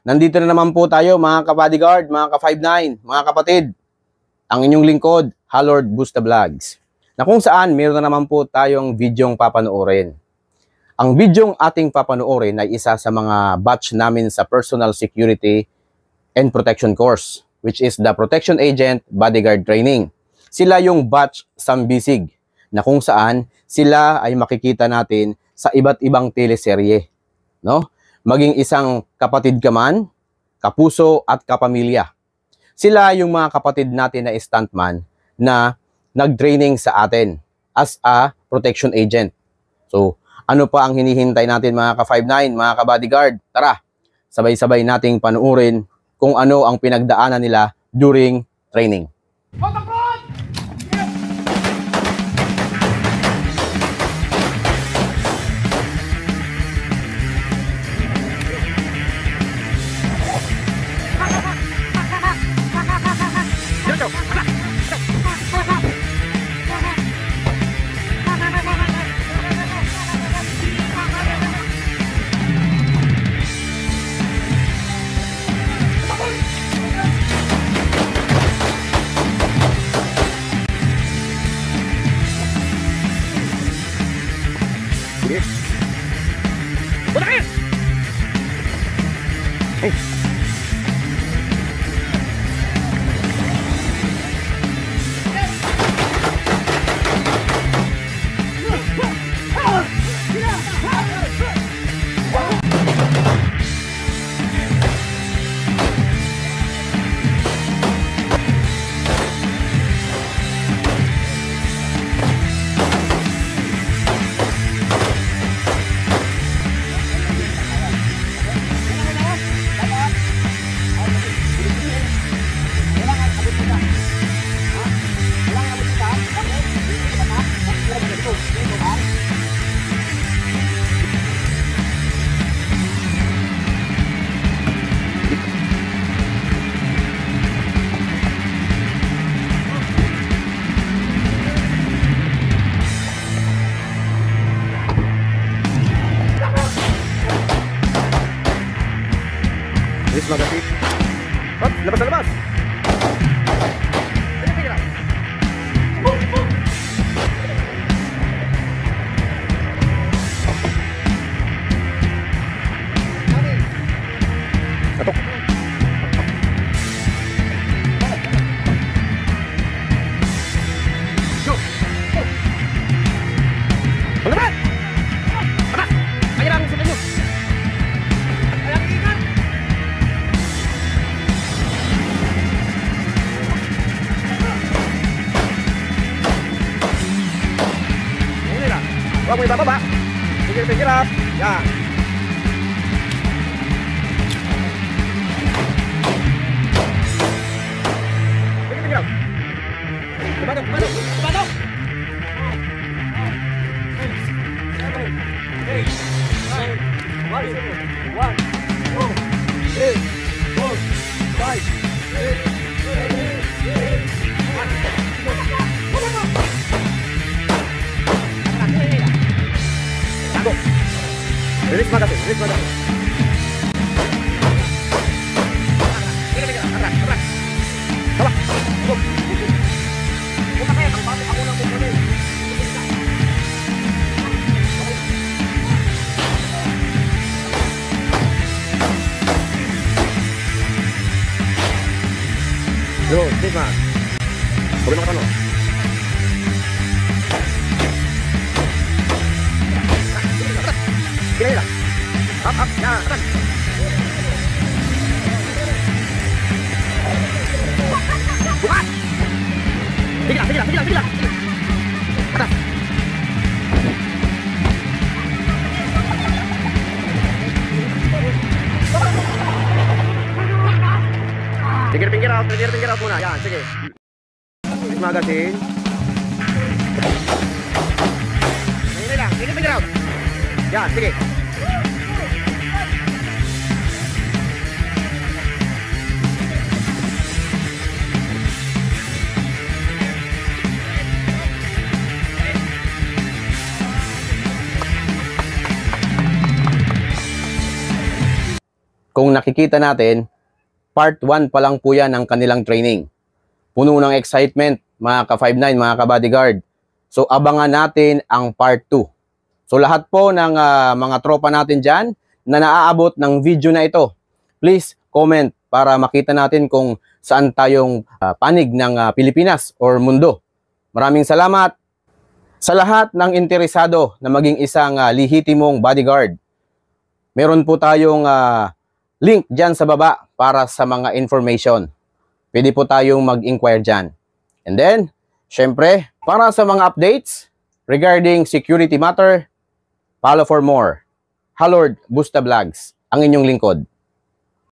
Nandito na naman po tayo mga ka-bodyguard, mga ka-59, mga kapatid. Ang inyong lingkod, Halord Busta Vlogs. Na kung saan meron na naman po tayong videong papanoorin. Ang videong ating papanoorin ay isa sa mga batch namin sa Personal Security and Protection Course, which is the Protection Agent Bodyguard Training. Sila yung batch Sambisig, na kung saan sila ay makikita natin sa iba't ibang teleserye, no? Maging isang kapatid ka man, kapuso at kapamilya. Sila yung mga kapatid natin na stuntman na nag-training sa atin as a protection agent. So, ano pa ang hinihintay natin mga ka-59, mga ka-bodyguard? Tara, sabay-sabay nating panuurin kung ano ang pinagdaanan nila during training. Bilis magatik. Hop, labas na labas. Katok. Go. Paglaban. Anak, kaya lang sa inyo. Huwag mo ibababa. Pikir-pikir up. Yan. Pikir-pikir up. Tumatok, tumatok, tumatok. 1, 2, 3, 4, 5, 6, 7, 8, 9, 10. Release magazine, release magazine. Tawak, tawak. Punta kayo, ang bago ako lang pupunin. Yo, save man. Huwag na katano. Kira lang. Up, up, yan, atas. Bukas! Sige lang, sige lang, sige lang, sige lang. Atas. Pinggir out muna. Yan, sige. Release magazine. Ngayon lang, pinggir out. Yan, sige. Kung nakikita natin, part 1 pa lang po yan ng kanilang training. Puno ng excitement, mga ka-59, mga ka-bodyguard. So, abangan natin ang part 2. So, lahat po ng mga tropa natin dyan na naaabot ng video na ito, please comment para makita natin kung saan tayong panig ng Pilipinas or mundo. Maraming salamat sa lahat ng interesado na maging isang lihitimong bodyguard. Meron po tayong link dyan sa baba para sa mga information. Pwede po tayong mag-inquire dyan. And then, syempre, para sa mga updates regarding security matter, follow for more. Halord Busta Vlogs, ang inyong lingkod.